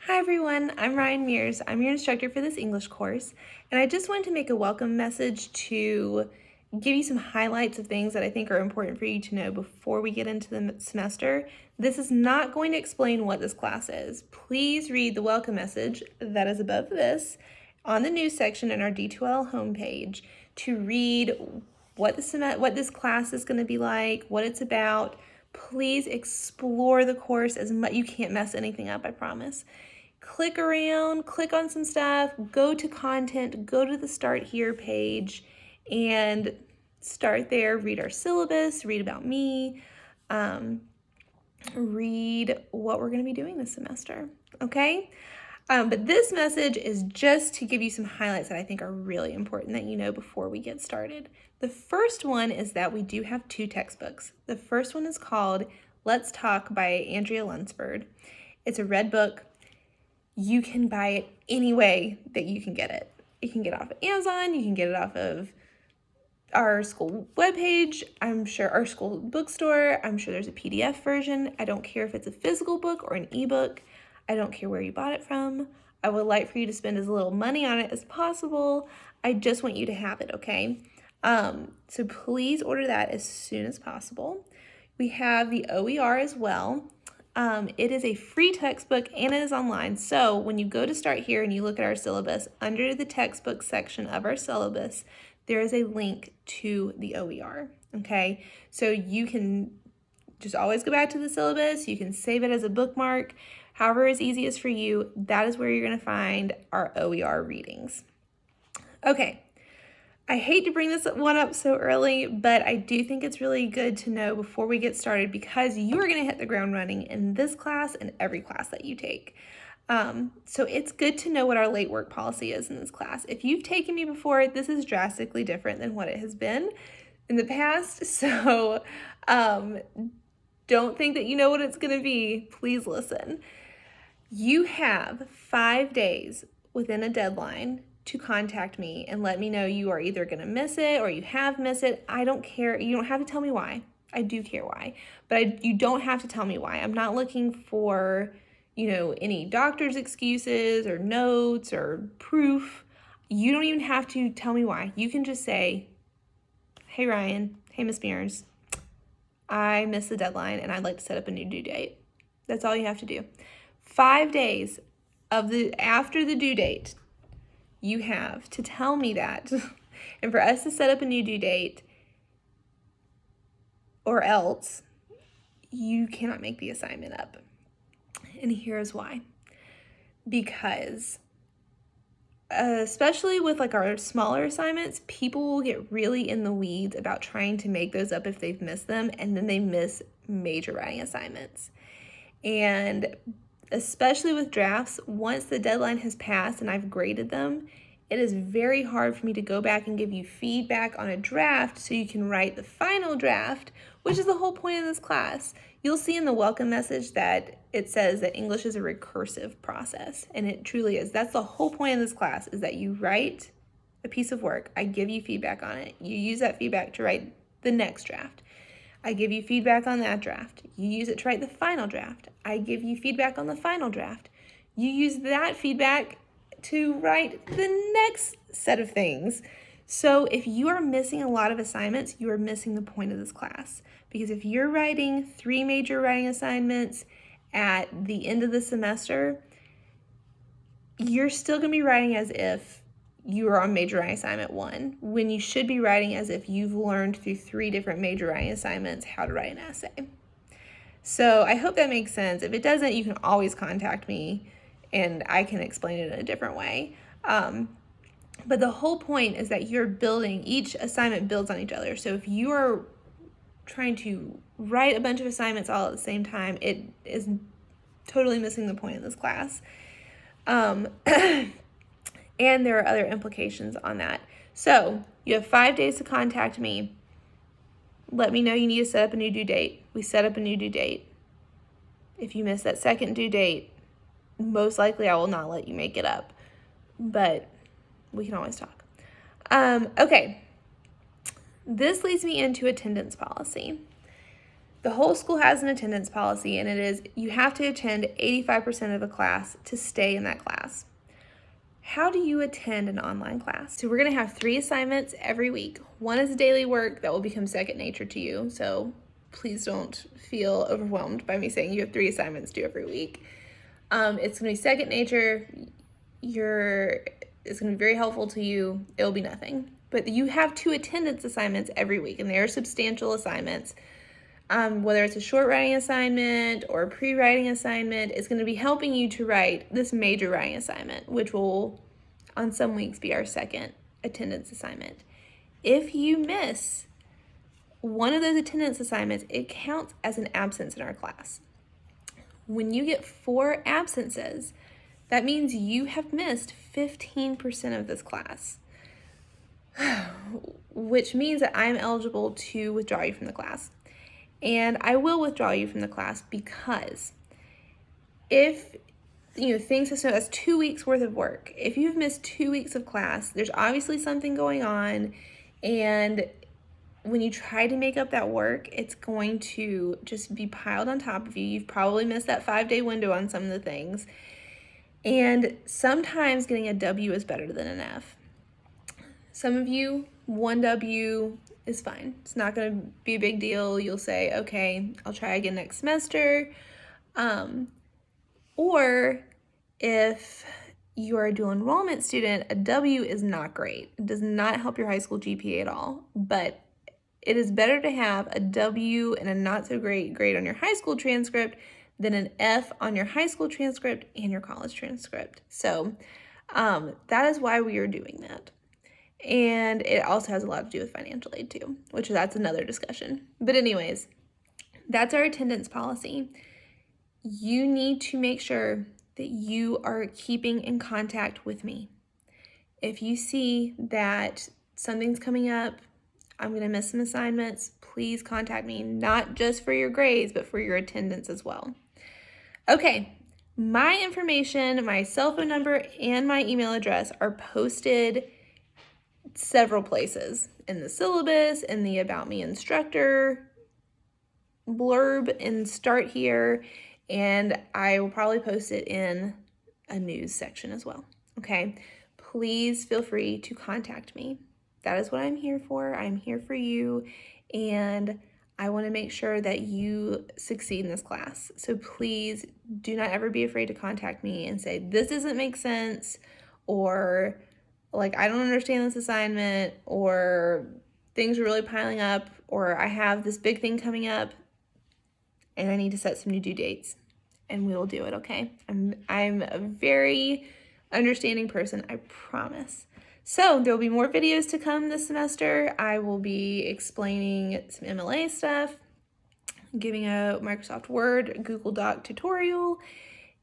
Hi everyone, I'm Ryan Mears. I'm your instructor for this English course, and I just wanted to make a welcome message to give you some highlights of things that I think are important for you to know before we get into the semester. This is not going to explain what this class is. Please read the welcome message that is above this on the news section in our D2L homepage to read what this class is going to be like, what it's about. Please explore the course as much. You can't mess anything up, I promise. Click around, click on some stuff, go to content, go to the Start Here page, and start there. Read our syllabus, read about me, read what we're going to be doing this semester, okay? But this message is just to give you some highlights that I think are really important that you know before we get started. The first one is that we do have two textbooks. The first one is called Let's Talk by Andrea Lunsford. It's a red book. You can buy it any way that you can get it. You can get it off of Amazon, you can get it off of our school webpage, I'm sure our school bookstore, I'm sure there's a PDF version. I don't care if it's a physical book or an ebook. I don't care where you bought it from. I would like for you to spend as little money on it as possible. I just want you to have it, okay? So please order that as soon as possible. We have the OER as well. It is a free textbook and it is online. So when you go to Start Here and you look at our syllabus, under the textbook section of our syllabus, there is a link to the OER, okay? So you can just always go back to the syllabus. You can save it as a bookmark. However is easiest for you, that is where you're going to find our OER readings. Okay. I hate to bring this one up so early, but I do think it's really good to know before we get started because you are going to hit the ground running in this class and every class that you take. So it's good to know what our late work policy is in this class. If you've taken me before, this is drastically different than what it has been in the past. So don't think that you know what it's going to be. Please listen. You have 5 days within a deadline to contact me and let me know you are either going to miss it or you have missed it. I don't care. You don't have to tell me why. I do care why, but you don't have to tell me why. I'm not looking for, any doctor's excuses or notes or proof. You don't even have to tell me why. You can just say, hey, Ryan, hey, Miss Mears, I missed the deadline and I'd like to set up a new due date. That's all you have to do. 5 days after the due date, you have to tell me that. And for us to set up a new due date, or else you cannot make the assignment up. And here's why. Because especially with our smaller assignments, people will get really in the weeds about trying to make those up if they've missed them, and then they miss major writing assignments. And especially with drafts, once the deadline has passed and I've graded them, it is very hard for me to go back and give you feedback on a draft so you can write the final draft, which is the whole point of this class. You'll see in the welcome message that it says that English is a recursive process, and it truly is. That's the whole point of this class, is that you write a piece of work. I give you feedback on it. You use that feedback to write the next draft. I give you feedback on that draft. You use it to write the final draft. I give you feedback on the final draft. You use that feedback to write the next set of things. So if you are missing a lot of assignments, you are missing the point of this class. Because if you're writing 3 major writing assignments at the end of the semester, you're still going to be writing as if you are on major writing assignment 1, when you should be writing as if you've learned through 3 different major writing assignments how to write an essay. So I hope that makes sense. If it doesn't, you can always contact me and I can explain it in a different way. But the whole point is that each assignment builds on each other. So if you are trying to write a bunch of assignments all at the same time, it is totally missing the point of this class. And there are other implications on that. So you have 5 days to contact me. Let me know you need to set up a new due date. We set up a new due date. If you miss that second due date, most likely I will not let you make it up. But we can always talk. Okay. This leads me into attendance policy. The whole school has an attendance policy, and it is you have to attend 85% of a class to stay in that class. How do you attend an online class? So we're going to have 3 assignments every week. One is daily work that will become second nature to you, so please don't feel overwhelmed by me saying you have 3 assignments due every week. It's going to be second nature. It's going to be very helpful to you. It'll be nothing. But you have 2 attendance assignments every week, and they are substantial assignments. Whether it's a short writing assignment or a pre-writing assignment, it's going to be helping you to write this major writing assignment, which will, on some weeks, be our second attendance assignment. If you miss one of those attendance assignments, it counts as an absence in our class. When you get 4 absences, that means you have missed 15% of this class, which means that I'm eligible to withdraw you from the class. And I will withdraw you from the class because if things have, so that's 2 weeks worth of work. If you've missed 2 weeks of class, there's obviously something going on, and when you try to make up that work, it's going to just be piled on top of you. You've probably missed that 5-day window on some of the things. And sometimes getting a W is better than an F. Some of you, 1 W is fine. It's not going to be a big deal. You'll say, okay, I'll try again next semester. Or if you're a dual enrollment student, a W is not great. It does not help your high school GPA at all, but it is better to have a W and a not so great grade on your high school transcript than an F on your high school transcript and your college transcript. So that is why we are doing that. And it also has a lot to do with financial aid too, which that's another discussion. But anyways, that's our attendance policy. You need to make sure that you are keeping in contact with me. If you see that something's coming up, I'm going to miss some assignments, please contact me, not just for your grades, but for your attendance as well. Okay, my information, my cell phone number, and my email address are posted several places in the syllabus, in the About Me instructor blurb in Start Here, and I will probably post it in a news section as well. Okay, please feel free to contact me. That is what I'm here for. I'm here for you, and I want to make sure that you succeed in this class. So please do not ever be afraid to contact me and say, this doesn't make sense, or like, I don't understand this assignment, or things are really piling up, or I have this big thing coming up and I need to set some new due dates, and we will do it, okay? I'm a very understanding person, I promise. So there will be more videos to come this semester. I will be explaining some MLA stuff, giving a Microsoft Word, Google Doc tutorial,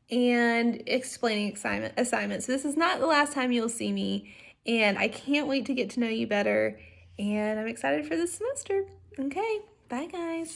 and explaining assignments. So this is not the last time you'll see me, and I can't wait to get to know you better, and I'm excited for this semester. Okay, bye guys.